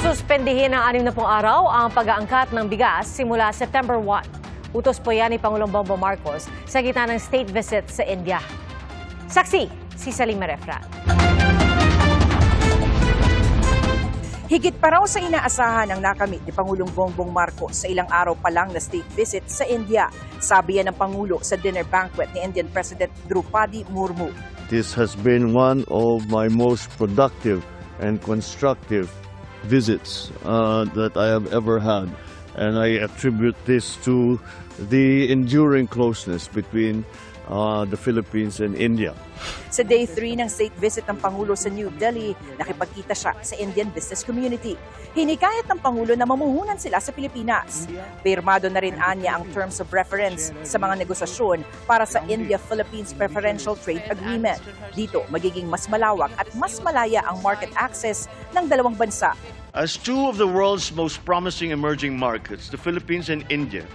Sususpendihin ng 60 araw ang pag-aangkat ng bigas simula September 1. Utos po yan ni Pangulong Bongbong Marcos sa gitna ng state visit sa India. Saksi, si Salima Refran. Higit pa raw sa inaasahan ang nakamit ni Pangulong Bongbong Marcos sa ilang araw pa lang na state visit sa India. Sabi yan ng Pangulo sa dinner banquet ni Indian President Draupadi Murmu. This has been one of my most productive and constructive visits that I have ever had. And I attribute this to the enduring closeness between the Philippines and India. Sa day 3 ng state visit ng Pangulo sa New Delhi, nakipagkita siya sa Indian business community. Hinikayat ng Pangulo na mamuhunan sila sa Pilipinas. Pirmado na rin anya ang terms of reference sa mga negosasyon para sa India-Philippines Preferential Trade Agreement. Dito, magiging mas malawak at mas malaya ang market access ng dalawang bansa. As two of the world's most promising emerging markets, the Philippines and India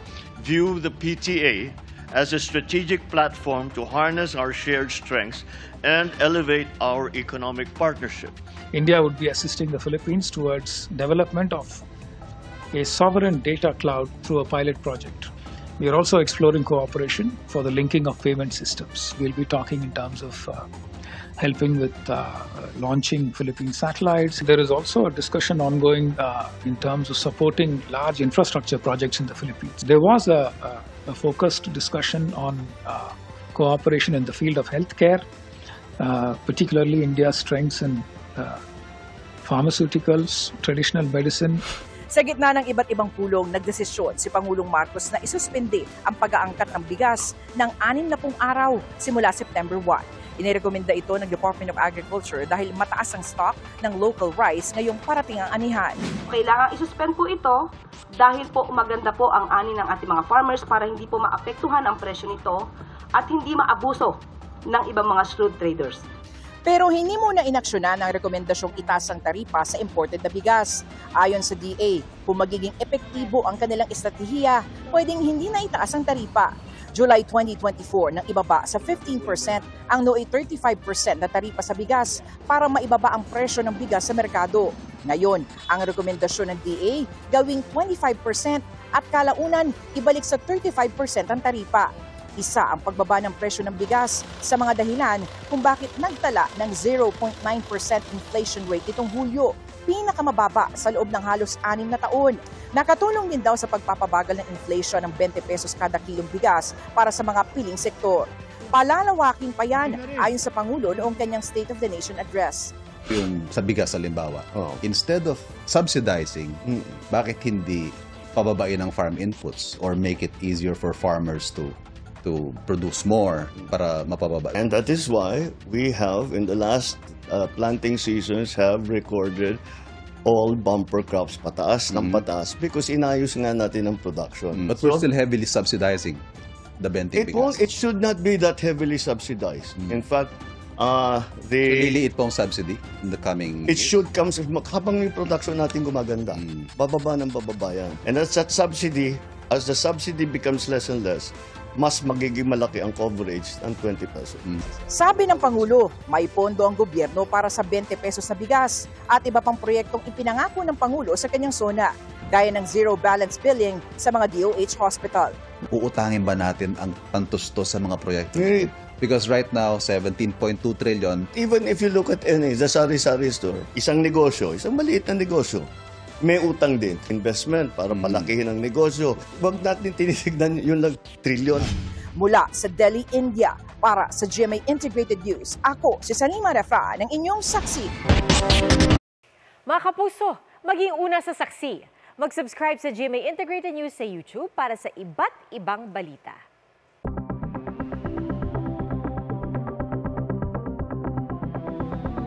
view the PTA as a strategic platform to harness our shared strengths and elevate our economic partnership. India would be assisting the Philippines towards development of a sovereign data cloud through a pilot project. We are also exploring cooperation for the linking of payment systems. We'll be talking in terms of helping with launching Philippine satellites. There is also a discussion ongoing in terms of supporting large infrastructure projects in the Philippines. There was a focused discussion on cooperation in the field of healthcare, particularly India's strengths in pharmaceuticals, traditional medicine. Sa gitna ng iba't ibang pulong, nagdesisyon si Pangulong Marcos na isuspende ang pag-aangkat ng bigas ng 60 araw simula September 1. Inirekomenda ito ng Department of Agriculture dahil mataas ang stock ng local rice ngayong parating ang anihan. Kailangan isuspend po ito dahil po maganda po ang ani ng ating mga farmers para hindi po maapektuhan ang presyo nito at hindi maabuso ng ibang mga shrewd traders. Pero hindi muna inaksyonan ang rekomendasyong itaas ang taripa sa imported na bigas. Ayon sa DA, kung magiging epektibo ang kanilang estratehiya, pwedeng hindi na itaas ang taripa. July 2024 nang ibaba sa 15% ang NOA 35% na taripa sa bigas para maibaba ang presyo ng bigas sa merkado. Ngayon, ang rekomendasyon ng DA gawing 25% at kalaunan ibalik sa 35% ang taripa. Isa ang pagbaba ng presyo ng bigas sa mga dahilan kung bakit nagtala ng 0.9% inflation rate itong Hulyo, pinakamababa sa loob ng halos 6 na taon. Nakatulong din daw sa pagpapabagal ng inflation ng 20 pesos kada kilong bigas para sa mga piling sektor. Palalawakin pa yan ayon sa Pangulo noong kanyang State of the Nation address. Yung sa bigas halimbawa, instead of subsidizing, bakit hindi pababain ang farm inputs or make it easier for farmers to produce more para mapababa? And that is why we have, in the last planting seasons, have recorded all bumper crops pataas ng pataas because inayos nga natin ang production. But we're still heavily subsidizing the 20 bigas. It should not be that heavily subsidized. In fact, liliit pong subsidy in the coming it should come habang yung production natin gumaganda. Bababa ng bababa yan. And as the subsidy becomes less and less, mas magiging malaki ang coverage ng 20 pesos. Sabi ng Pangulo, may pondo ang gobyerno para sa 20 pesos na bigas at iba pang proyektong ipinangako ng Pangulo sa kanyang zona, gaya ng zero balance billing sa mga DOH hospital. Uutangin ba natin ang pantustos sa mga proyekto? Because right now, 17.2 trillion. Even if you look at the sari-sari store, isang negosyo, isang maliit na negosyo, may utang din, investment para palakihin ang negosyo. Huwag natin tinitignan yung trilyon. Mula sa Delhi, India, para sa GMA Integrated News, ako si Salima Refran, ng inyong saksi. Mga kapuso, maging una sa saksi. Mag-subscribe sa GMA Integrated News sa YouTube para sa iba't ibang balita.